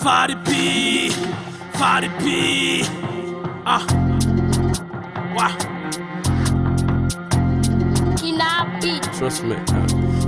Fari P. Wow. Trust me.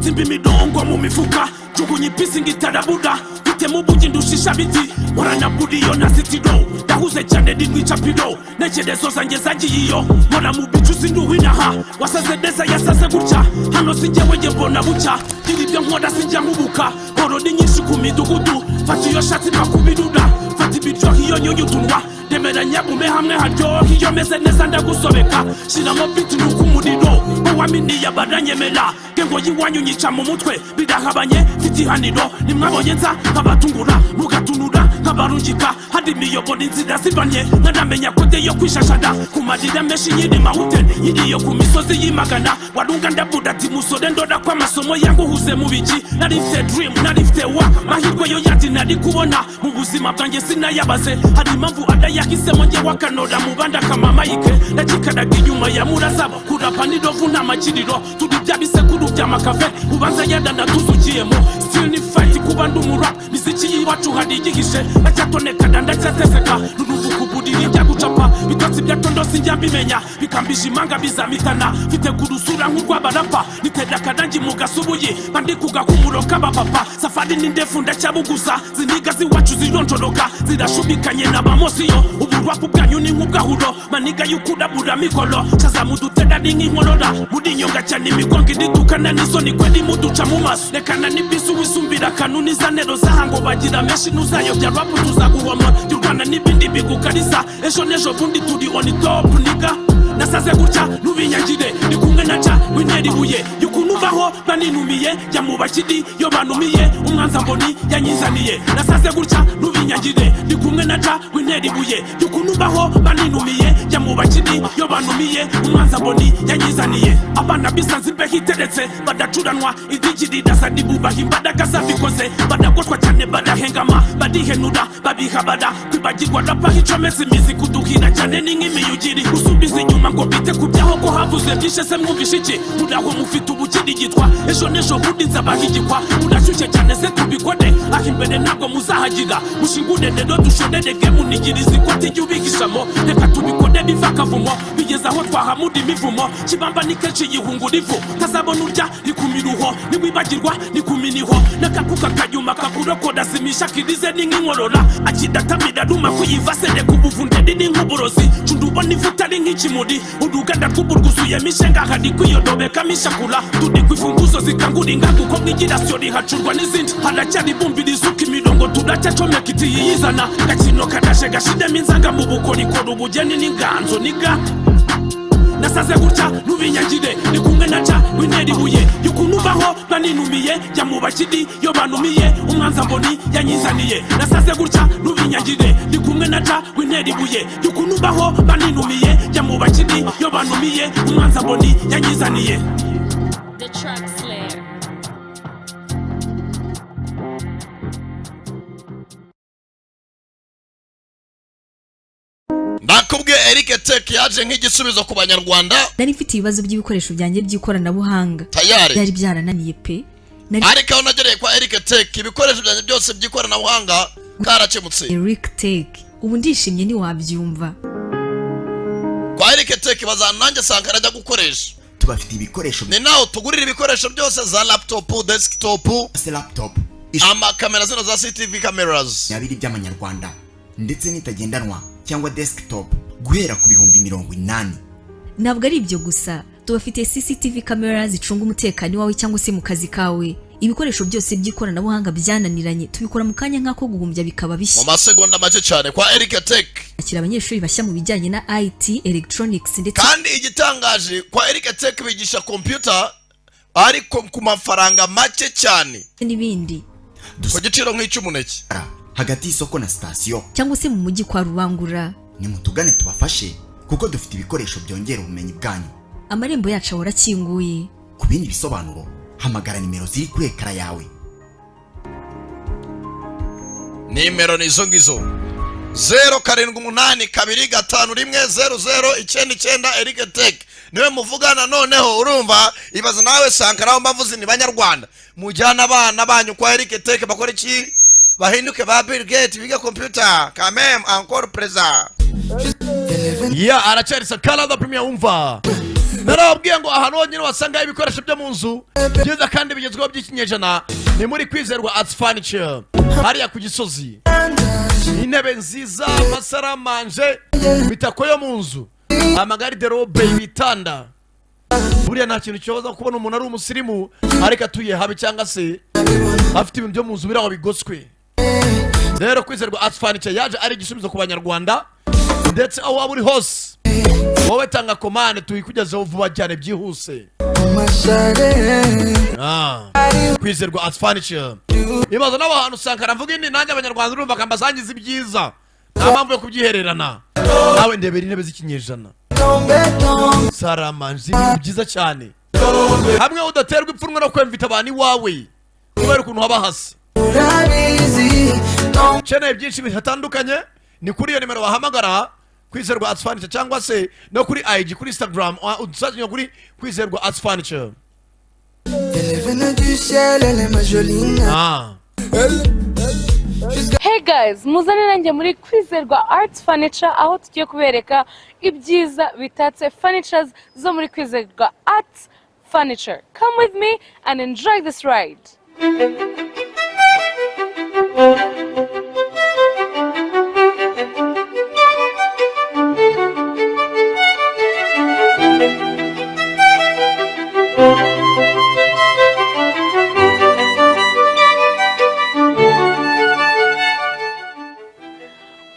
Timbi midongo mu mifuka jugunyi pisi ngitarabuda bite mu bugi ndushisha biti warana budi yo na sitido dahuze cyane dindwi chapido nekerezo zanjye zagiyiyo mbona mu bicu sinduhina ha wasaze neza yasaze gutya hano sinjyewe nge mbona bucya ibyo nkoda sinjya nkubuka borodi nyinshi ku midugudu fati yo shati bakubiduda fati bityo hiyo nyunyutunwa demera nyagume hamwe haryo hiyo meze neza ndagusobeka shiramo biti nukumuriro wamini yabadanyemera gengo yiwanyu nyica mu mutwe bidahabanye fitihaniro nimwabonye nza abatungura mugatunura kabarungika hadi miyobo n'inzira zibanye nkanamenya kode yo kwishashada kumadira meshi yindi mountain yindi yo ku misozi yimagana warunga ndabuda ati musore ndoda kwa masomo yangu huze mu biki narifite dream narifite wa mahirwe yo yandi nari kubona mu buzima bwanjye sinayabaze hari impamvu adayahisemo nge wakanoda mu banda kama Mike nakikadaga inyuma ya murazabo kurapa nidovu n'amakiriro tudi byabisekuru by'amakafe ubanza yadana tuzukiyemo still ni fight kuba ndumurap miziki yiwacu hadi igihishe acyatoneka ndacyateseka ruruvu kubudiri njya gucapa bitotsi byatondo sinjya mbimenya bikambisha imanga bizamitana mfite kurusura nk'urwabarapa niteda kadangi mu gasubuye bandikuga kumuro k'abapapa safari ni ndefu ndacyabuguza ziniga ziwacu zironjoroka zirashubikanye n'abamosiyo uburwapu bwanyu ni nk'ubwahuro maniga y'ukudabura mikolo chazamuduteda ni nk'inkorora muri nyonga cyane imigongo ididukana n'isoni kwedi muduca mu maso rekana n'ibisu wisumbira kanuni zanero zahango bagira menshi nuzayobya rap tuzaguhoma y'urwana n'ibindi bigukarisa ejo nejo bundi turi on top niga nasaze gutya nubinyagire ndi kumwe na ca winteri buye yukunubaho baninumiye jya mu bakidi yo banumiye umwanza mboni yanyizaniye nasaze gutya nubinyagire ndi kumwe na ca winteri buye yukunubaho baninumiye jya mu bakidi yo banumiye umwanza mboni yanyizaniye abana bisanze behiteretse badacuranwa idigiri dasadi bubaha imbaraga zabikoze badagotwa cyane badahengama badihenura babihabada kwibagirwa rapa hicomeze imizi kuduhira cyane ni nk'imiyugiri usubiza inyuma ngo bite kubyaho ko havuze byishe se mwumvishe iki mudaho mufite ubukirigitwa ejo nejo bundi nzabahigikwa udashyushye cyane se tubikode aho imbere ntabwo muzahagira mushingude rero dushonere gemu nigiriza ikoti ry'ubigishamo reka tubikode biva akavumo bigeze aho twahamuda imivumo kibamba ni kenshi yihungura ivu tazabona urya ni ku miruho niwibagirwa ni ku miniho n'akakuka kanyuma kakurokoda zimisha kirize ni nk'inkorora akidatamira ruma kuyiva sende ku buvunde ni nk'uburozi cundubona ivuta ari nk'ikimuri uruganda rw'uburwuzuye mishenga hadi kwiyodobeka mishakura tudi kwifunguzo zikangura ingagu ko mw'igira siyori hacurwa n'izindi haracyari bumbiriza uko imirongo turacyacomeka iti yiyizana gakino kadashe gashidemo inzanga mu bukorikora ubugeni n'inganzo niga nasaze gutya nubinyagire ndi kumwe na ca winteri buye yukunubaho baninumiye jya mu bakidi yo banumiye umwanza mboni yanyizaniye nasaze gutya nubinyagire ndi kumwe na ca winteri buye yukunubaho baninumiye jya mu bakidi yo banumiye umwanza mboni yanyizaniye. The Track Slayer. Nakubwe Eric Tech yaje nk'igisubizo ku banyarwanda. Nari mfite ibibazo by'ibikoresho byanjye by'ikoranabuhanga. Tayari. Byari byarananiye pe. Ariko aho nagereye kwa Eric Tech ibikoresho byanjye byose by'ikoranabuhanga karakemutse. Eric Tech ubu ndishimye ni wabyumva. Kwa Eric Tech bazananjye sanka rajya gukoresha. Tubafite ibikoresho. Ni naho tugurira ibikoresho byose za laptop, desktop, laptop. Kamera zino za CCTV cameras. Yabiri by'amanyarwanda ndetse nitagendanwa cyangwa desktop guhera ku bihumbi 80. Ntabwo ari ibyo gusa, tubafite CCTV cameras zicunga umutekano wawe cyangwa se mu kazi kawe. Ibikoresho byose by'ikoranabuhanga byananiranye tubikora mu kanya nk'ako guhumbya bikaba bishya. Mu masegonda make cyane kwa Eric Tech. Akira abanyeshuri bashya mu bijyanye na IT, electronics ndetse kandi igitangaje kwa Eric Tech bigisha computer ariko ku mafaranga make cyane n'ibindi. Ku giciro nk'icy'umuneke. Hagati y'isoko na station cyangwa se mu mujyi kwa Rubangura. Ni mutugane tubafashe kuko dufite ibikoresho byongera ubumenyi bwanyu. Amarembo yacu ahora akinguye. Ku bindi bisobanuro hamagara nimero ziri kuri ekara yawe. Nimero nizo ngizo 0782510099 Eric Tech niwe muvugana noneho urumva ibaza nawe sankara aho mbavuze ni banyarwanda mujyana abana banyu kwa Eric Tech bakora iki bahinduke ba Bill Gates biga computer quand même encore présent. Aracyari Sakala da Premier umva. Narabwiye ngo ahantu honyine wasanga ibikoresho byo mu nzu byiza kandi bigezweho by'ikinyejana ni muri Kwizerwa Arts Furniture hariya ku Gisozi. Intebe nziza, amasaramanje, bitako yo mu nzu, amagariderobe, ibitanda. Buriya nta kintu cyoza kubona umuntu ari umusirimu ariko atuye habi cyangwa se afite ibintu byo mu nzu biraho bigoswe. Rero Kwizerwa Arts Furniture yaje ari igisubizo ku banyarwanda ndetse aho waba uri hose. Wowe tanga komande tuyikugezeho vuba cyane byihuse. Kwizerwa Arts Furniture. Ibaza n'abantu usanga navuga indi nanjye abanyarwanda urumva kambasangiza ibyiza. Nta mpamvu yo kubyihererana. Nawe ndebera intebe z'ikinyejana. Saramanzi byiza cyane. Hamwe udaterwa ipfunwe no kwemvita abantu iwawe. Kubera ukuntu haba hasi. Chene byinshi bihatandukanye ni kuri iyo nimero bahamagara Kwizerwa Arts Furniture cyangwa se no kuri IG kuri Instagram udusazanye kuri Kwizerwa Arts Furniture. Hey guys, muzane nanjye muri Kwizerwa Arts Furniture aho tugiye kubereka ibyiza bitatse furnitures zo muri Kwizerwa Arts Furniture. Come with me and enjoy this ride.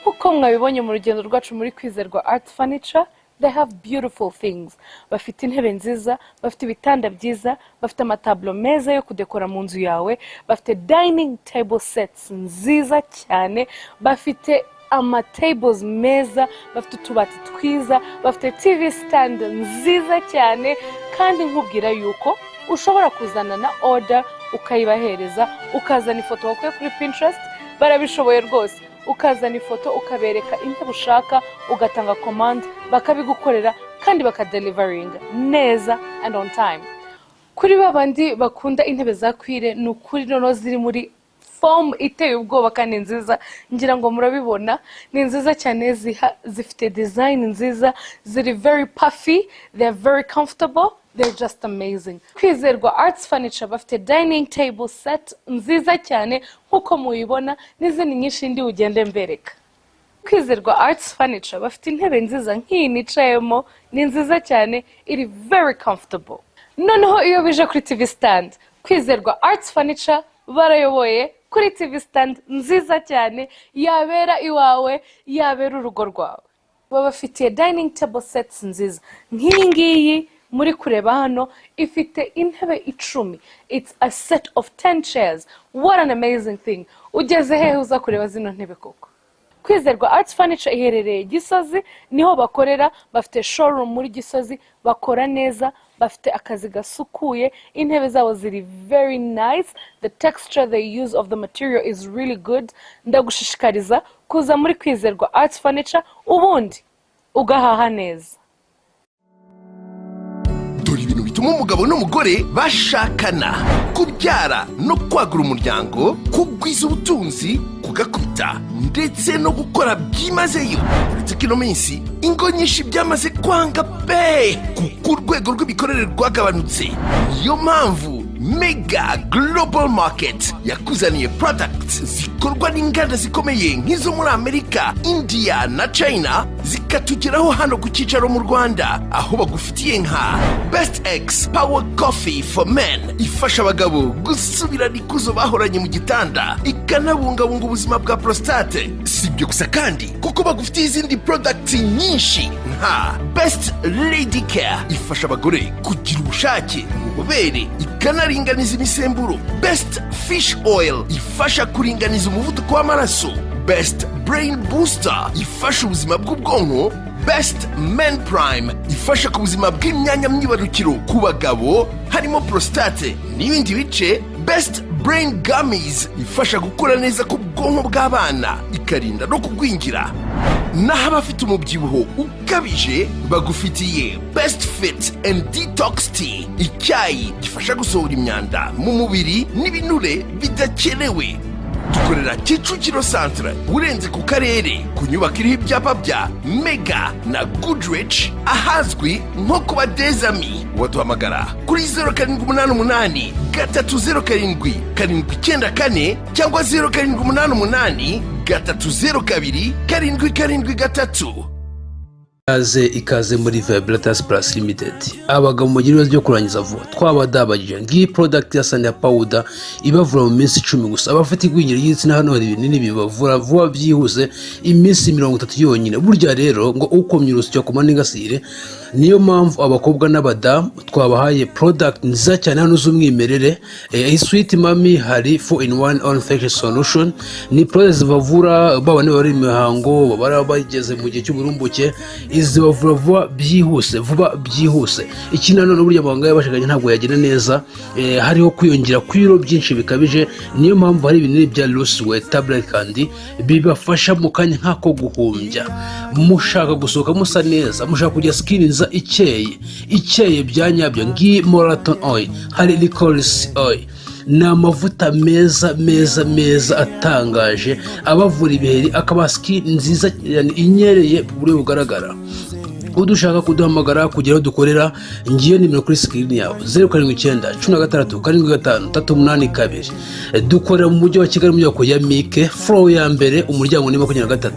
Uko mwabibonye mu rugendo rwacu muri Kwizerwa Arts Furniture, they have beautiful things. Bafite intebe nziza, bafite ibitanda byiza, bafite amatablo meza yo kudekora mu nzu yawe, bafite dining table sets nziza cyane, bafite amatables meza, bafite utubati twiza, bafite TV stand nziza cyane, kandi nkubwira yuko ushobora kuzana na order ukayibahereza, ukazana ifoto wakuye kuri Pinterest, barabishoboye rwose. Ukazana ifoto ukabereka intebe ushaka, ugatanga command, bakabigukorera kandi bakadeliveringa neza and on time. Kuri babandi bakunda intebe za kwire n'ukuri nono ziri muri form iteye ubwoba kandi nziza, ngira ngo murabibona, ni nziza cyane, zifite design nziza, ziri very puffy, they're very comfortable, they're just amazing. Kwizerwa Arts Furniture bafite dining table set nziza cyane nkuko muyibona, n'izindi nyinshi ndi ugende mbereka. Kwizerwa Arts Furniture bafite intebe nziza nk'iyi nicayemo, ni nziza cyane, iri very comfortable. Noneho iyo bije kuri TV stand, Kwizerwa Arts Furniture barayoboye kuri TV stand nziza cyane, yabera iwawe, yabera urugo rwawe. Babafitiye dining table sets nziza nk'iyi ngiyi muri kureba hano, ifite intebe 10. It's a set of 10 chairs. What an amazing thing. Ugeze hehe uza kureba zino ntebe koko? Kwizerwa Arts Furniture iherereye Gisozi, niho bakorera, bafite showroom muri Gisozi, bakora neza, bafite akazi gasukuye, intebe zabo ziri very nice, the texture they use of the material is really good. Ndagushishikariza kuza muri Kwizerwa Arts Furniture ubundi ugahaha neza. Dore ibintu bituma umugabo n'umugore bashakana: kubyara no kwagura umuryango, kugwiza ubutunzi, kugakubita ndetse no gukora byimazeyo. Uretse ko ino minsi ingo nyinshi byamaze kwanga pe kuko urwego rw'imikorere rwagabanutse. Niyo mpamvu Mega Global Market yakuzaniye products zikorwa n'inganda zikomeye nk'izo muri Amerika, India na China, zikatugeraho hano ku cyicaro mu Rwanda, aho bagufitiye nka Best X Power Coffee for Men, ifasha abagabo gusubirana ikuzo bahoranye mu gitanda, ikanabungabunga ubuzima bwa prostate. Si ibyo gusa kandi kuko bagufitiye izindi products nyinshi nka Best Lady Care, ifasha abagore kugira ubushake mu bubere, ikanaringaniza imisemburo. Best Fish Oil, ifasha kuringaniza umuvuduko w'amaraso. Best Brain Booster, ifasha ubuzima bw'ubwonko. Best Men Prime, ifasha ku buzima bw'imyanya myibarukiro ku bagabo harimo prostate n'ibindi bice. Best Brain Gummies, ifasha gukura neza ku bwonko bw'abana, ikarinda no kugwingira. Naho abafite umubyibuho ukabije bagufitiye Best Fit and Detox Tea, icyayi gifasha gusohora imyanda mu mubiri n'ibinure bidakenewe. dukorera Kicukiro Centre urenze ku karere ku nyubako iriho ibyapa bya Mega na Goodrich ahazwi nko kuba Dezami. Waduhamagara kuri 0788 307 794 cyangwa 0788 302 773. ikaze muri Vibratas Plus Limited. Abagabo mu gihe byo kurangiza vuba twabadabagije ngiyi product ya Sanya Powder ibavura mu minsi 10 gusa. Abafite igwingira y'igitsina hano hari ibinini bibavura vuba byihuse iminsi 30 yonyine. Burya rero ngo ukomye urusyo ku maningasire, niyo mpamvu abakobwa n'abadamu twabahaye product nziza cyane hano z'umwimerere. Sweet Mami hari 4-in-1 on facial solution, ni product zibavura babane bari imihango babara bageze mu gihe cy'uburumbuke, izi bavura vuba byihuse. Iki nanone burya abaganga yabashaganye ntabwo yagena neza, hariho kwiyongera kw'ibiro byinshi bikabije. Niyo mpamvu hari ibinini bya Loose Weight Tablet kandi bibafasha mu kanya nk'ako guhumbya. Mushaka gusohoka musa neza, mushaka kugira skin nziza ikeye byanyabyo ngi Moraton Oil, hari Licorice Oil, ni amavuta meza atangaje abavura ibiheri, akaba skin nziza inyereye ku buryo bugaragara. Udushaka kuduhamagara kugira aho dukorera, ngiyo nimero kuri screen yawe 079 16 75 382. Dukorera mu mujyi wa Kigali mu nyubako ya Mike floor ya mbere, umuryango ni 23.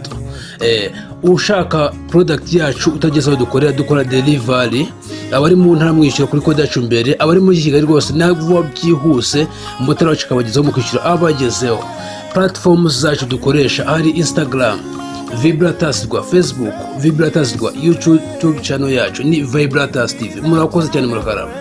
Ushaka product yacu utagezeho dukorera, dukora delivery. Abari mu ntara mwishyura kuri kode yacu mbere, abari muri Kigali rwose ntabwo byihuse motero wacu kabagezeho mu kwishyura abagezeho. Platforms zacu dukoresha hari Instagram Vibratas rwa, Facebook Vibratas rwa, YouTube channel yacu ni Vibratas TV. Murakoze cyane, murakarama.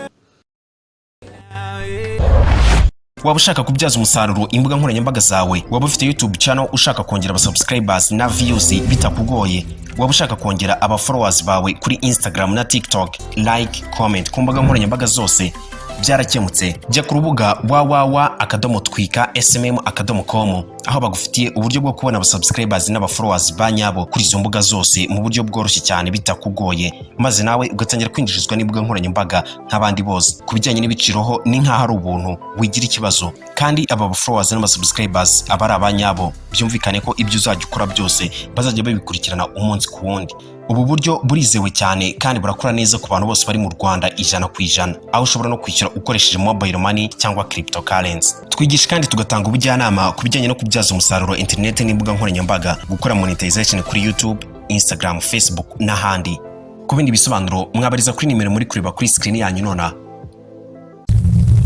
Waba ushaka kubyaza umusaruro imbuga nkoranyambaga zawe, waba ufite YouTube channel ushaka kongera aba subscribers na views bitakugoye, waba ushaka kongera aba followers bawe kuri Instagram na TikTok, like, comment ku mbuga nkoranyambaga zose, byarakemutse. Jya ku rubuga www.twika.smm.com aho bagufitiye uburyo bwo kubona aba subscribers n'aba followers banyabo kuri izo mbuga zose mu buryo bworoshye cyane bitakugoye, maze nawe ugatangira kwinjirizwa n'imbuga nkoranyambaga nk'abandi bose. Kubijyanye n'ibiciroho ni nk'aho ari ubuntu, wigira ikibazo, kandi aba followers n'aba subscribers aba ari abanyabo. Byumvikane ko ibyo uzajya ukora byose bazajya babikurikirana umunsi ku wundi. Ubu buryo burizewe cyane kandi burakora neza ku bantu bose bari mu Rwanda 100%, aho ushobora no kwishyura ukoresheje mobile money cyangwa cryptocurrency. Twigisha kandi tugatanga ubujyanama ku bijyanye no kubyaza umusaruro internet n'imbuga nkoranyambaga, gukora monetization kuri YouTube, Instagram, Facebook n'ahandi. Ku bindi bisobanuro mwabariza kuri nimero muri kureba kuri screen yanyu nona.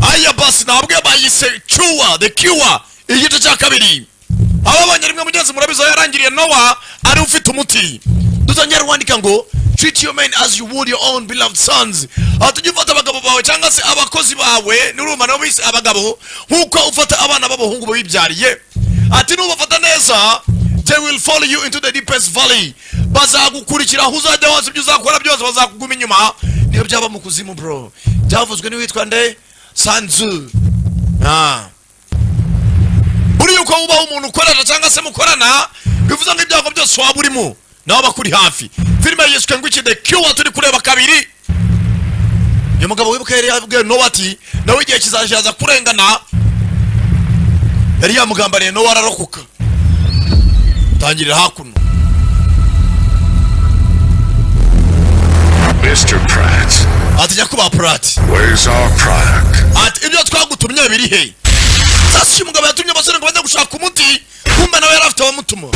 Aya basi nabwe bayise the cure igice cya kabiri. Ababanye rimwe mugenzi murabizo yarangiriye Noah ari ufite umuti. Duzanyara wandika ngo treat your men as you would your own beloved sons. Atujifata abagabo bawe cyangwa se abakozi bawe n'uruma no bise abagabo nkuko ufata abana b'abahungu bibyariye. Ati nubafata neza, they will follow you into the deepest valley. Bazagukurikira aho uzajya hose, ibyo uzakora byose bazakuguma inyuma. Niyo byaba mu kuzimu bro. Byavuzwe n'uwitwa nde Sanzu. Buri yuko ubaho umuntu ukorana cyangwa se mukorana, bivuze ngo ibyago byose waba urimo nawe bakuri hafi. Filime yiswe ngo iki The Cure turi kureba kabiri. Uyu mugabo wibuka yari yavuga no ati nawe igihe kizajaza kurengana, yari yamugambariye no wararokoka. Tangirira hakuno. Mr. Pratt. Ati nyakuba Pratt. Where's our product? Ati ibyo twagutumye biri he? Sasa umugabo yatumye abasore ngo bajye gushaka umuti, kumbe nawe yarafite abamutuma.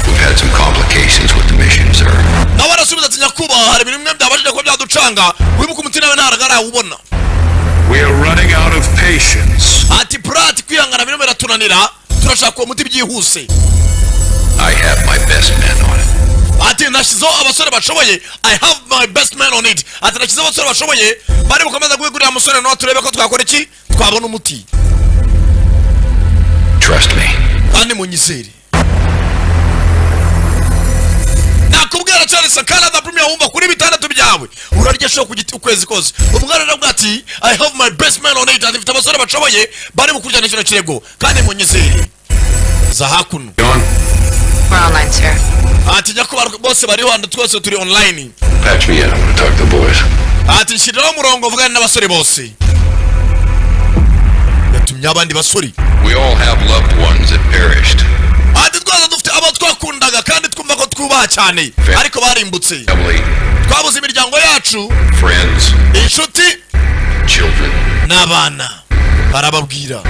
We've had some complications with the mission, sir. Nawe arasubiza ati nyakuba hari ibintu bimwe byabashije ko byaducanga, wibuka umuti nawe ntaragara ubona. We are running out of patience. Ati Pratt kwihangana birimo biratunanira, turashaka uwo muti byihuse. I have my best men on it. Ati nashizeho abasore bashoboye, I have my best man on it. Ati nashizeho abasore bashoboye, bari bukomeza guhigurira umusore no turebe ko twakora iki, twabona umuti. Trust me. Kandi munyizere. Nakubwira cyane sakana da premier wumva kuri bitandatu byawe. Urarya show ku giti ukwezi kose. Umwana nabwo ati I have my best man on it. Ati mfite abasore bashoboye, bari bukurikirana ikintu kirego. Kandi munyizere. Za hakuno. We're online, sir. Ati nyakuba bose bari hano twese turi online. Patch me in. I'm going to talk to the boys. Ati shirira umurongo vugana n'abasore bose. Yatumye abandi basore. We all have loved ones that perished. ati twaza dufite abo twakundaga kandi twumva ko twubaha cyane ariko barimbutse twabuze imiryango yacu friends, inshuti children. n'abana barababwira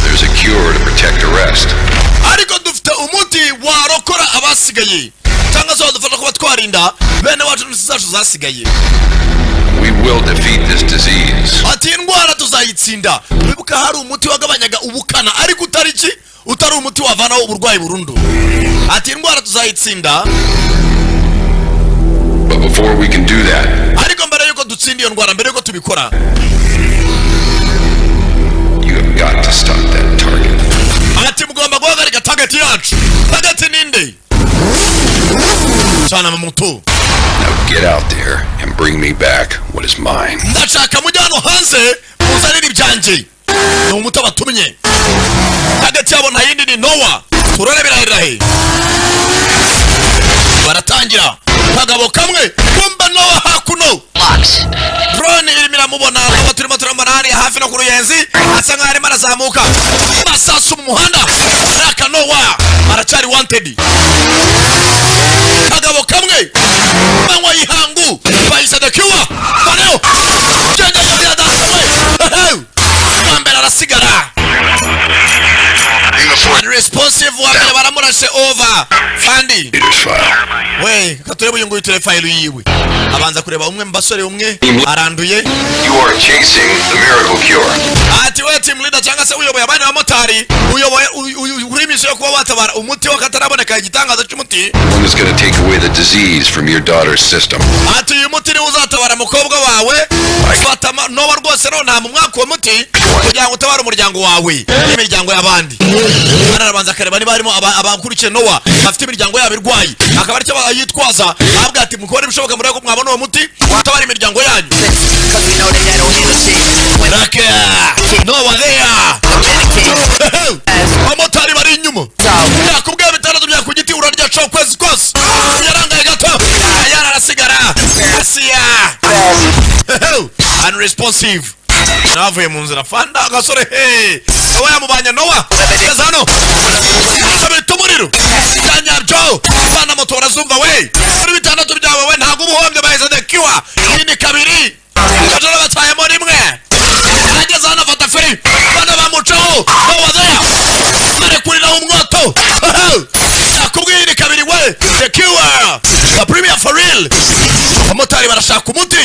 There's a cure to protect the rest. ariko dufite umuti warokora abasigaye cyangwa se wadufasha kuba twarinda bene wacu n'insi zacu zasigaye. We will defeat this disease. ati indwara tuzayitsinda. wibuka hari umuti wagabanyaga ubukana ariko utari umuti wavanaho uburwayi burundu. ati indwara tuzayitsinda. But before we can do that, ariko mbere yuko dutsinda iyo ndwara, mbere yuko tubikora, you have got to stop that target. ati mugomba guhagarika target yacu. target ninde? cyana muto. Now get out there and bring me back what is mine. ndashaka mujya hano hanze muzanire ibyanjye. ni umuto batumye. target yabo nta yindi ni Noah. turore birahirahe. baratangira kagabo kamwe kumba Noah hakuno. drone irimo iramubona abo turimo turambana hariya hafi no ku ruyenzi, asa nkaho arimo arazamuka masasu mu muhanda. araka Noah aracyari wanted. kagabo kamwe manywa yihangu bahise dekiwa baneo jenga ya dawe mbere arasigara. responsive wabere baramurashe over fandi we katurebe uyu nguyu ture file yiwe abanza kureba umwe mbasore umwe aranduye. You are chasing the miracle cure. ati we team leader cyangwa se uyoboye abandi bamotari uyoboye urimisho yo kuba watabara umuti wakataraboneka igitangazo cy'umuti. One is going to take away the disease from your daughter's system. ati uyu muti ni uzatabara mukobwa wawe. fata Nowa rwose no nta mwaka wa muti kugira ngo utabare umuryango wawe n'imiryango y'abandi. arabanza akareba niba harimo abakurikiye Nowa bafite imiryango yabo irwaye, akaba aricyo yitwaza abwa ati mukore ibishoboka muri ko mwabona uwo muti utabara imiryango yanyu. Nowa there abamotari bari inyuma yakubwiye bitandatu bya ku giti urarya cyo kwezi kose yarangaye gato yararasigara asiya unresponsive. navuye mu nzira fanda agasore Nowa yamubanye Nowa ageze hano abita umuriro kanyaryo bana moto barazumva we muri bitandatu byawe we ntabwo ubuhombye baheze dekiwa ini kabiri kajora batayemo rimwe. ageze hano afata feri bana bamucaho Nowa there mare kurira umwoto nakubwiye ini kabiri we dekiwa the premier for real. abamotari barashaka umuti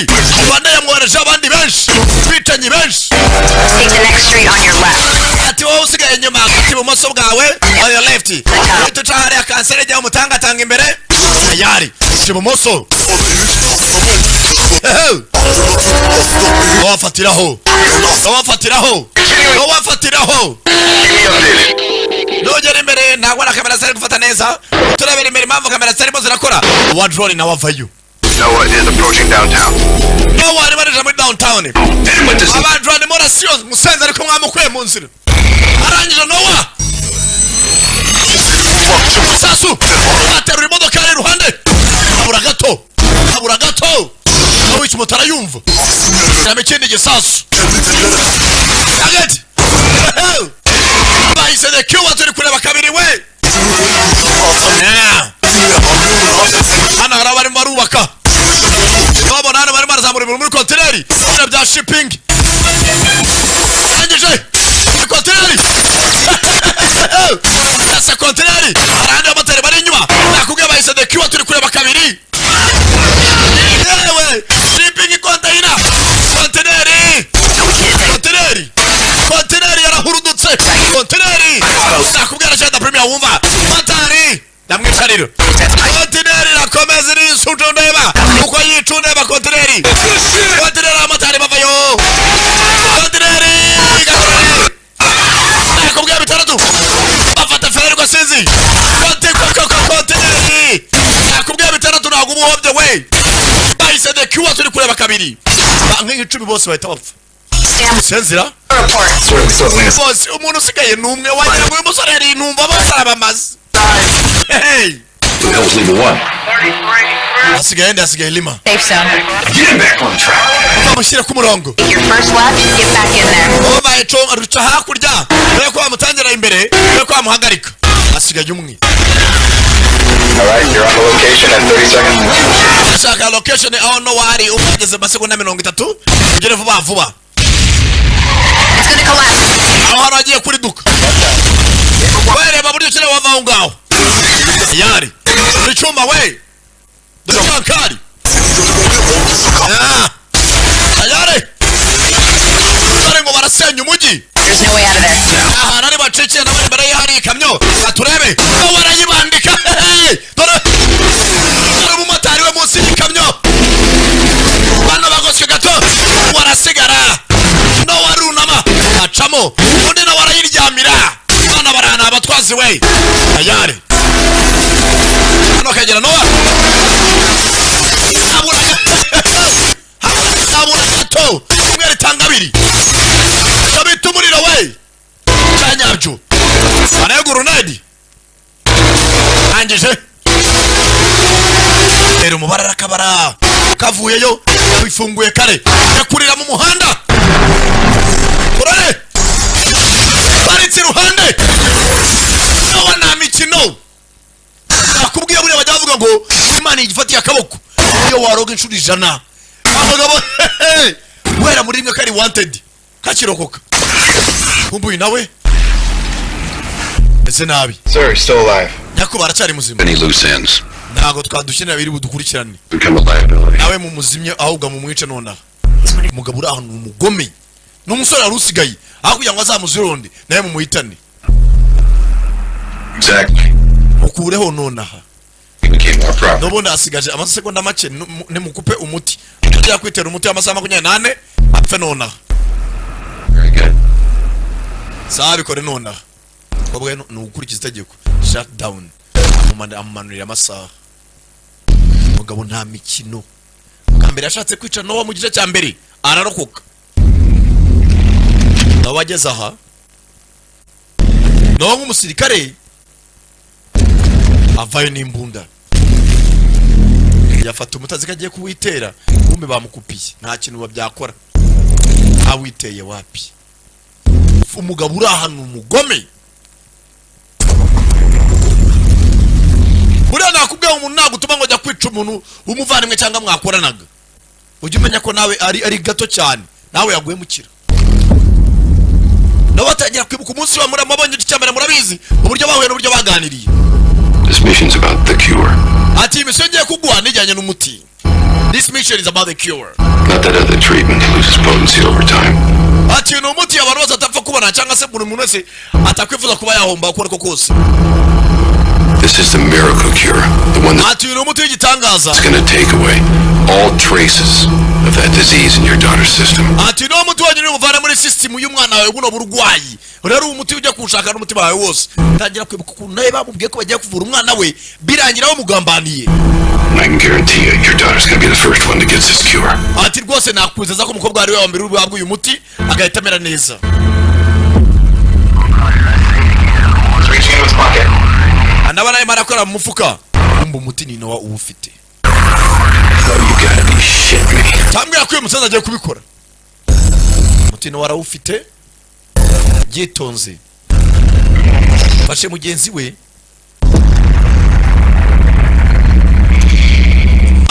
Rwanda yamwohereje abandi benshi bicanyi benshi. Take the next street on your left. ati wowe usigaye inyuma ati ibumoso bwawe on your left. ati uca hariya kanseri igihe umutangatanga imbere ayari ibumoso. wafatiraho nugera imbere ntabwo na kamera zari gufata neza. turabera imbere impamvu kamera zarimo zirakora. wa drone nawe avayo. Noah is approaching downtown. Nowa ari barije muri downtown. aba drone morasiyo musenze ariko mwamukuye mu nzira. arangije Nowa sasu aterura imodoka ari iruhande. kabura gato nawe iki motara yumva kirame ikindi gisasu agati bahise dekiwa turi kureba kabiri we. hano hari abarimo barubaka babona hano barimo barazamura ibintu muri kontineri bya shipping. arangije kontineri asa kontineri arahandi abamotari bari inyuma nakubwiye bahise dekiwa turi kureba kabiri. yewe shipping container kontineri yarahurudutse kontineri nakubwira cyane premier wumva matari ndamwicarira kontineri nakomeza iri sujo ndeba uko yicundeba kontineri amatari bavayo kontineri nakubwira bitandatu bafata feri rwa sinzi kontineri nakubwira bitandatu ntabwo umuhombye we. bahise dekiwa turi kureba kabiri nk'icumi bose bahita bapfa. senzira bose umuntu usigaye n'umwe wagira ngo uyu musore yari intumva bose arabamaze. asigaye lima. Safe zone. Get back on track. bamushyira ku murongo. Take your first left, get back in there. ruca hakurya dore ko bamutangira imbere dore ko bamuhagarika asigaye umwe. Alright, you're on the location in 30 seconds. Ashaka location aho no wari ugeze masegonda 30 ugere vuba. It's gonna collapse. Aho haragiye kuri duka. Wereba buryo kire wava ngaho. Yari. Ricuma we. Dore kari. Ayare. Dore ngo barasenya umujyi. There's no way out of there. Aha nari bacece na bari hari ikamyo. Aturebe. Ngo barayibandika. Dore. Dore umumotari we munsi y'ikamyo. Bana bagoswe gato. Warasigara. No warunama. Acamo. Undi na warayiryamira. Bana barana abatwazi we. Ayare. Hano kagera no. Abura gato. Mwere tangabiri. Kabitumurira we. Cyanyabyo. Anego Ronaldi. Angije. Ero mubarara kabara. Kavuyeyo. Bifunguye kare. Yakurira mu muhanda. Kurare. Baritse ruhande. Nawa na mikino. Akubwiye buri bajya bavuga ngo Imana igifatiye akaboko. Iyo waroga inshuro 100. Abagabo wera muri rimwe kari wanted. Kakirokoka. Kumbuye nawe. Ese nabi. Sir, still alive. Yakubara cyari muzima. Any loose ends. Ntago twadukenera biri budukurikirane. Become a liability. Nawe mu muzimye ahubwo mu mwice nona. Umugabo uri ahantu umugome. N'umusore arusigaye. Aho kugira ngo azamuzironde nawe mu muhitane. Exactly. Ukureho nonaha. Became our problem. Nobona asigaje amasegonda make ne mukupe umuti. Tujya kwitera umuti amasaha 28 apfe nonaha. Very good. Sabi kore nonaha. Kobwe no gukurikiza itegeko. Shut down. Amumanurira amasaha. Mugabo nta mikino. Kambere yashatse kwica Nowa mu gice cya mbere ararokoka. Nawageze aha. Nowa nk'umusirikare avayo n'imbunda. Yafata umutazi kagiye kuwitera kumbe bamukupiye nta kintu babyakora. Awiteye wapi? Umugabo uri ahantu umugome. Buriya nakubwiye umuntu nagutuma ngo jya kwica umuntu umuvanimwe cyangwa mwakoranaga. Ujye umenya ko nawe ari gato cyane. Nawe yaguye mukira. Nabatangira kwibuka umunsi wa muramabonye cyambere murabizi uburyo bahuye n'uburyo baganiriye. This mission's about the cure. Ati mission ngiye kugwa nijyanye n'umuti. This mission is about the cure. Not that other treatment loses potency over time. Ati no muti abantu bazatapfa kubona cyangwa se buri muntu wese atakwifuza kuba yahomba uko ariko kose. This is the miracle cure. The one Ati no muti w'igitangaza. that's going to take away all traces of that disease in your daughter's system. Ati no muti wanyine umuvana muri system y'umwana wawe buno burwayi. Rero umuti ujya kushaka n'umutima wawe wose. Tangira kwibuka ukuntu nawe bamubwiye ko bagiye kuvura umwana we birangira bamugambaniye. I can guarantee you, your daughter's going to be the first one to get this cure. Ati rwose nakwizeza ko umukobwa ari we wa mbere ubabwa uyu muti agahita amera neza. Anaba naye marakora mu mufuka. Umbu muti ni Nowa ubufite. You gotta be shitting me. Tambwira ko uyu musaza agiye kubikora. Muti Nowa arawufite. Gitonze. Fashe mugenzi we.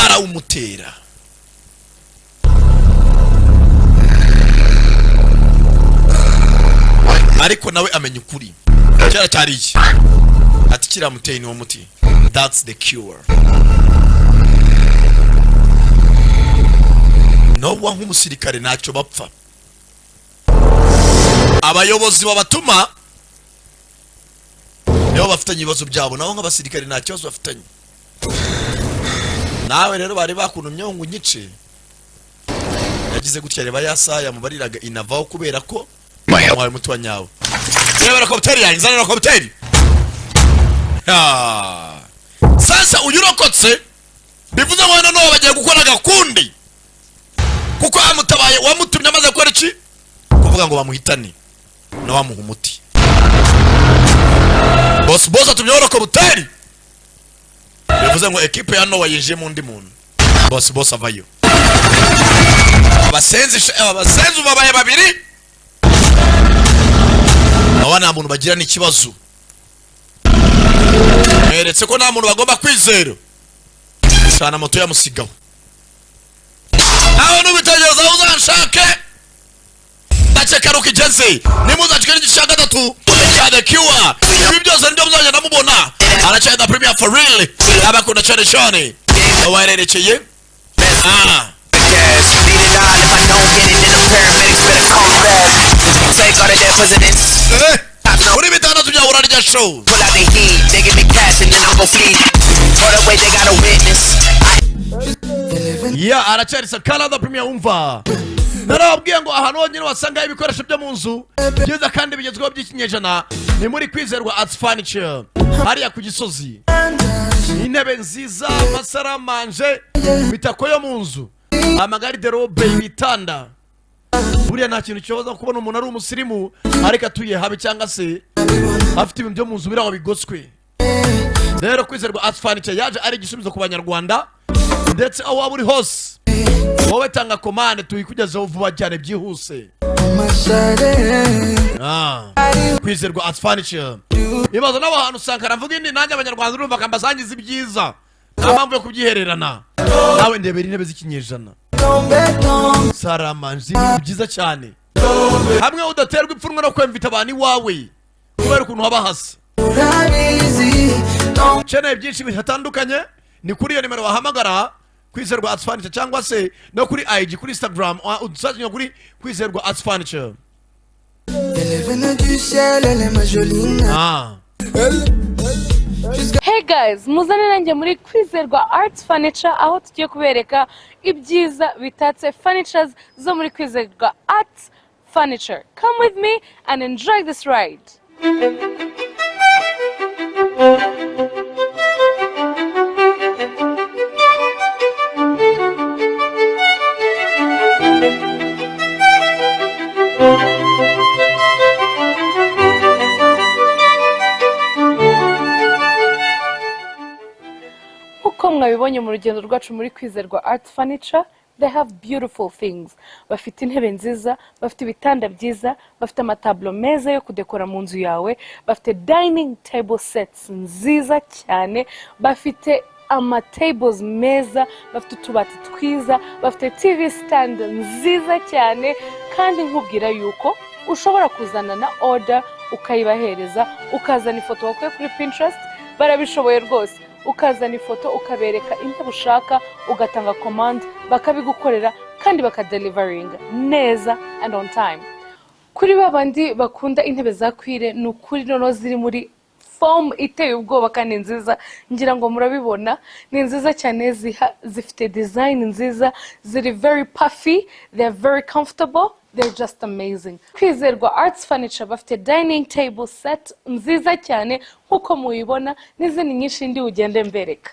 Arawumutera. Ariko nawe amenya ukuri. Cyara cyari iki? Ati kiramuteye ni wo muti. That's the cure. Nowa nk'umusirikare ntacyo bapfa. Abayobozi babatuma nibo bafitanye ibibazo byabo naho nk'abasirikare nta kibazo bafitanye. Nawe rero bari bakunumye ngo nyice. Yagize gutya reba yasaya mubariraga inavaho kubera ko mwawe mutu wanyawe. Reba kopteri yanyu zana kopteri. Sasa uyurokotse bivuze ngo none bagiye gukora gakundi. Kuko amutabaye wamutumye amaze gukora iki? Kuvuga ngo bamuhitane. No wamuha umuti. Boss atumye urokobuteri. Bivuze ngo equipe ya Nowa yinjiye mu ndi muntu. Boss avayo. Abasenzi babaye babiri. nta muntu bagira n'ikibazo meretse ko nta muntu bagomba kwizera sana moto yamusigaho aho n'ubitegereza uzanshake ndakeka ruko igeze nimuzacika n'igice gatatu cyane kiwa ibi byose nibyo muzagenda mubona aracyari da premier for real abakunda cyane cyane warerekeye uri bitandatu bya urarya show ya aracyari sakala da premier umva narababwiye ngo ahantu honyine wasanga ibikoresho byo mu nzu byiza kandi bigezweho by'ikinyejana ni muri Kwizerwa Arts Furniture hariya ku Gisozi. Intebe nziza, amasaramanje, imitako yo mu nzu, amagariderobe, ibitanda. Buriya nta kintu cyoza kubona umuntu ari umusirimu ariko atuye habi cyangwa se afite ibintu byo mu nzu biraho bigoswe. Rero Kwizerwa Arts Furniture yaje ari igisubizo ku banyarwanda ndetse aho waba uri hose. Wowe tanga komande tuyikugezeho vuba cyane byihuse. Kwizerwa Arts Furniture. Ibazo n'abantu sankara mvuga indi nanjye abanyarwanda urumva kambasangiza ibyiza. Nta mpamvu yo kubyihererana. Nawe ndebera intebe z'ikinyejana. Saramanzi byiza cyane. Hamwe udaterwa ipfunwe no kwemvita abantu iwawe. Kubera ukuntu haba hasa. Chene byinshi bihatandukanye ni kuri iyo nimero wahamagara Kwizerwa Arts Furniture cyangwa se no kuri IG kuri Instagram udusazanye kuri Kwizerwa Arts Furniture. Hey guys, muzane nanjye muri Kwizerwa Arts Furniture aho tugiye kubereka ibyiza bitatse furnitures zo muri Kwizerwa Arts Furniture. Come with me and enjoy this ride. Uko mwabibonye mu rugendo rwacu muri Kwizerwa Arts Furniture, they have beautiful things. Bafite intebe nziza, bafite ibitanda byiza, bafite amatablo meza yo kudekora mu nzu yawe, bafite dining table sets nziza cyane, bafite amatables meza, bafite utubati twiza, bafite TV stand nziza cyane, kandi nkubwira yuko ushobora kuzana na order ukayibahereza, ukazana ifoto wakuye kuri Pinterest, barabishoboye rwose. Ukazana ifoto ukabereka intebe ushaka, ugatanga command, bakabigukorera kandi bakadeliveringa neza and on time. Kuri babandi bakunda intebe za kwire, nukuri nono ziri muri form iteye ubwoba kandi nziza, ngira ngo murabibona, ni nziza cyane, zifite design nziza, ziri very puffy, they're very comfortable, they're just amazing. Kwizerwa Arts Furniture bafite dining table set nziza cyane nkuko muyibona, n'izindi nyinshi ndi ugende mbereka.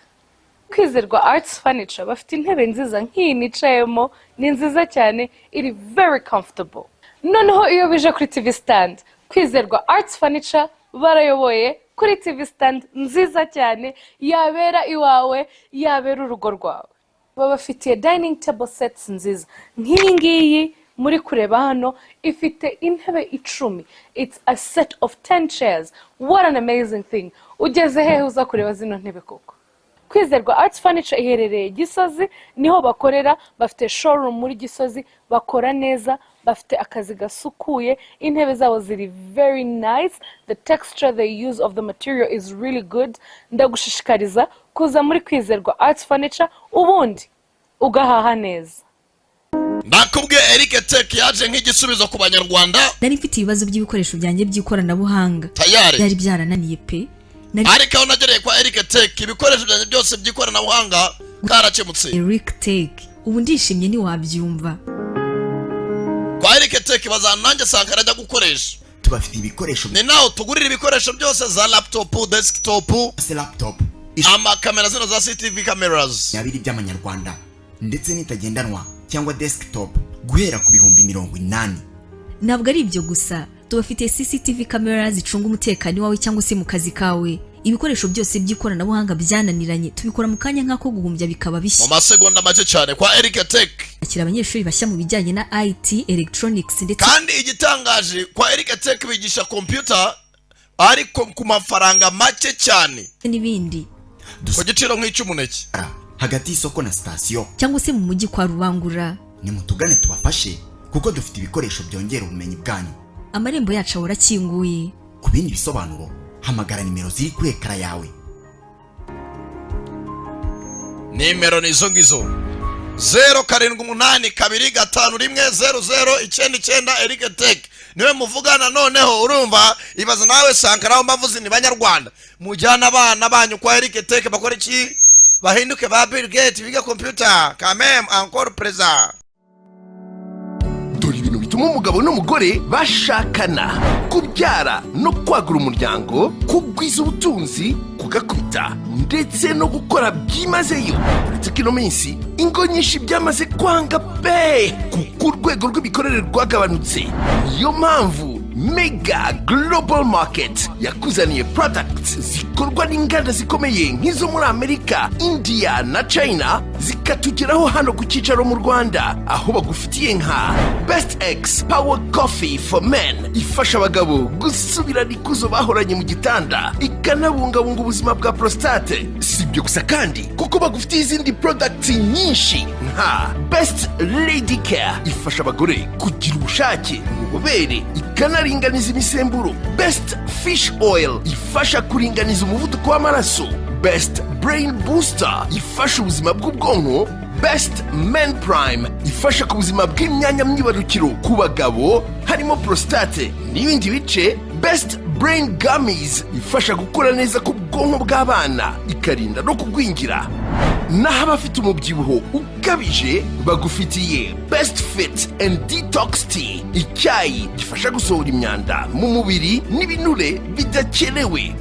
Kwizerwa Arts Furniture bafite intebe nziza nk'iyi nicayemo, ni nziza cyane, iri very comfortable. Noneho iyo bije kuri TV stand, Kwizerwa Arts Furniture barayoboye kuri TV stand nziza cyane, yabera iwawe, yabera urugo rwawe. Babafitiye dining table sets nziza nk'iyi ngiyi muri kureba hano, ifite intebe 10. It's a set of 10 chairs. What an amazing thing. Ugeze hehe uza kureba zino ntebe koko? Kwizerwa Arts Furniture iherereye Gisozi, niho bakorera, bafite showroom muri Gisozi, bakora neza, bafite akazi gasukuye, intebe zabo ziri very nice, the texture they use of the material is really good. Ndagushishikariza kuza muri Kwizerwa Arts Furniture ubundi ugahaha neza. Nakubwiye Eric Tech yaje nk'igisubizo ku banyarwanda. Nari mfite ibibazo by'ibikoresho byanjye by'ikoranabuhanga byari byarananiye pe. Ariko nagereye kwa Eric Tech ibikoresho byanjye byose by'ikoranabuhanga karakemutse. Eric Tech ubu ndishimye ni wabyumva. Kwa Eric Tech bazananjye sankara ajya gukoresha. Tubafite ibikoresho ni naho tugurira ibikoresho byose za laptop, desktop, laptop, amakamera zino za CCTV cameras yabiri by'amanyarwanda ndetse n'itagendanwa cyangwa desktop guhera ku bihumbi 80. Ntabwo ari ibyo gusa, tubafite CCTV cameras zicunga umutekano wawe cyangwa se mu kazi kawe. ibikoresho byose by'ikoranabuhanga byananiranye tubikora mu kanya nk'ako guhumbya bikaba bishya mu masegonda make cyane kwa Eric Tech. akira abanyeshuri bashya mu bijyanye na IT electronics ndetse kandi igitangaje kwa Eric Tech bigisha computer ariko ku mafaranga make cyane n'ibindi ku giciro nk'icy'umuneke hagati y'isoko na sitasiyo cyangwa se mu mujyi kwa Rubangura. ni mutugane tubafashe kuko dufite ibikoresho byongera ubumenyi bwanyu. Amarembo yacu ahora akinguye. Ku bindi bisobanuro hamagara nimero ziri kuri ekara yawe. Nimero ni izo ngizo 0782510099 Eric Tech niwe muvugana noneho. Urumva ibaza nawe Sankara mbavuzi ni banyarwanda mujyana abana banyu kwa Eric Tech bakora iki bahinduke ba Bill Gates biga computer quand même encore présent. Dore ibintu bituma umugabo n'umugore bashakana: kubyara no kwagura umuryango, kugwiza ubutunzi, kugakwita ndetse no gukora byimazeyo. Uretse ko ino minsi ingo nyinshi byamaze kwanga pe kuko urwego rw'imikorere rwagabanutse. Niyo mpamvu Mega Global Market yakuzaniye products zikorwa n'inganda zikomeye nk'izo muri Amerika, India na China zikatugeraho hano ku cyicaro mu Rwanda, aho bagufitiye nka Best X Power Coffee for Men ifasha abagabo gusubirana ikuzo bahoranye mu gitanda ikanabungabunga ubuzima bwa prostate. Si ibyo gusa kandi kuko bagufitiye izindi products nyinshi nka Best Lady Care ifasha abagore kugira ubushake mu bubere ikanaringaniza imisemburo, Best Fish Oil ifasha kuringaniza umuvuduko w'amaraso, Best Brain Booster ifasha ubuzima bw'ubwonko, Best Men Prime ifasha ku buzima bw'imyanya myibarukiro ku bagabo harimo prostate n'ibindi bice, Best Brain Gummies ifasha gukura neza ku bwonko bw'abana ikarinda no kugwingira. Naho abafite umubyibuho ukabije bagufitiye Best Fit and Detox Tea, icyayi gifasha gusohora imyanda mu mubiri n'ibinure bidakenewe.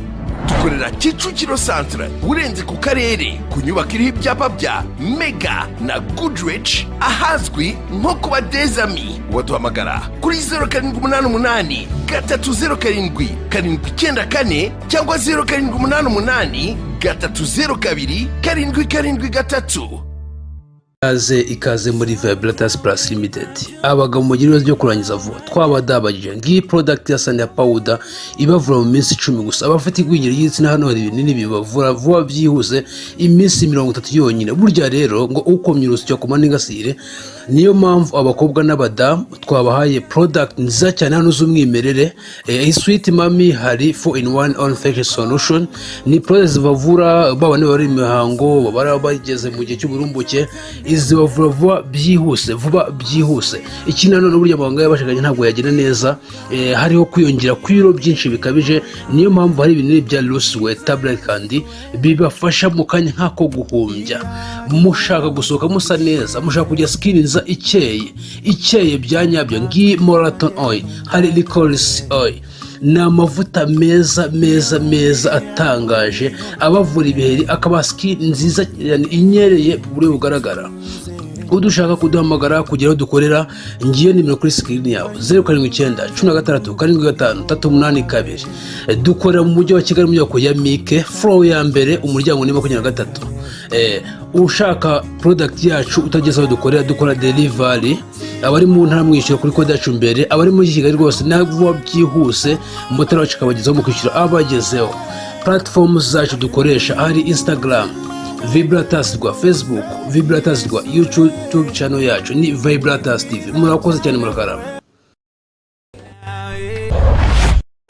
Dukorera Kicukiro Centre urenze ku karere ku nyubako iriho ibyapa bya Mega na Goodrich ahazwi nko kuba Dezami. Waduhamagara kuri 0788 307 794 cyangwa 0788 302 773. ikaze muri Vibratas Plus Limited. Abagabo mu gihe byo kurangiza vuba twabadabagije ngiyi product ya Sanya Powder ibavura mu minsi 10 gusa. Abafite igwingira y'igitsina hano hari ibinini bibavura vuba byihuse iminsi 30 yonyine. Burya rero ngo ukomye urusyo ku maningasire, niyo mpamvu abakobwa n'abadamu twabahaye product nziza cyane hano z'umwimerere. Sweet Mami hari 4-in-1 on facial solution, ni product zibavura baba ne bari imihango babara bageze mu gihe cy'uburumbuke, izibavura vuba byihuse. Iki nanone burya abanga yabashakanye ntabwo yagira neza, hariho kwiyongera kw'ibiro byinshi bikabije. Niyo mpamvu hari ibinini bya Loose Weight Tablet kandi bibafasha mu kanya nk'ako guhumbya. Mushaka gusohoka musa neza, mushaka kujya skin nziza ikeye byanyabyo ngi Moraton Oil, hari Licorice Oil, ni amavuta meza atangaje abavura ibiheri akaba skin nziza inyereye ku buryo bugaragara. Udushaka kuduhamagara kugira aho dukorera ngiyo nimero kuri screen yawe 0796 dukorera mu mujyi wa Kigali mu nyubako ya Mike floor ya mbere umuryango ni 23. Ushaka product yacu utageze aho dukorera dukora delivery, abari mu ntara mwishyura kuri kode yacu mbere, abari mu Kigali rwose ntabwo byihuse motero wacu kabagezaho mu kwishyura abagezeho. Platforms zacu dukoresha ari Instagram Vibratas rwa Facebook, Vibratas rwa YouTube channel yacu ni Vibratas TV. Murakoze cyane murakarama.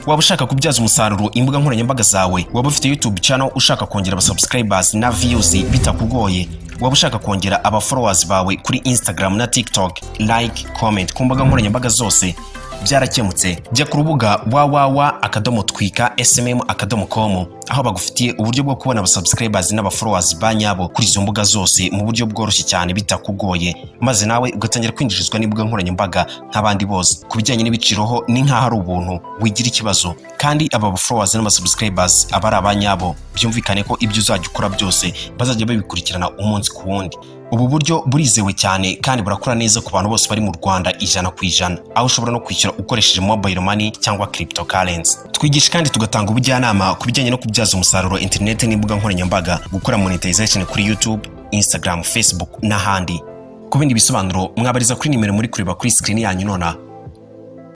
Waba ushaka kubyaza umusaruro imbuga nkoranyambaga zawe, waba ufite YouTube channel ushaka kongera aba subscribers na views bitakugoye, waba ushaka kongera aba followers bawe kuri Instagram na TikTok, like, comment ku mbuga nkoranyambaga zose byarakemutse. Jya ku rubuga www.twika.smm.com aho bagufitiye uburyo bwo kubona aba subscribers n'aba followers banyabo kuri izo mbuga zose mu buryo bworoshye cyane bitakugoye, maze nawe ugatangira kwinjirizwa n'imbuga nkoranyambaga nk'abandi bose. Ku bijyanye n'ibiciroho ni nk'aho ari ubuntu, wigira ikibazo kandi aba followers n'aba subscribers aba ari abanyabo. Byumvikane ko ibyo uzajya ukora byose bazajya babikurikirana umunsi ku wundi. Ubu buryo burizewe cyane kandi burakora neza ku bantu bose bari mu Rwanda 100%, aho ushobora no kwishyura ukoresheje mobile money cyangwa cryptocurrency. Twigisha kandi tugatanga ubujyanama ku bijyanye no kubyaza umusaruro internet n'imbuga nkoranyambaga, gukora monetization kuri YouTube, Instagram, Facebook n'ahandi. Ku bindi bisobanuro mwabariza kuri nimero muri kureba kuri screen yanyu nona.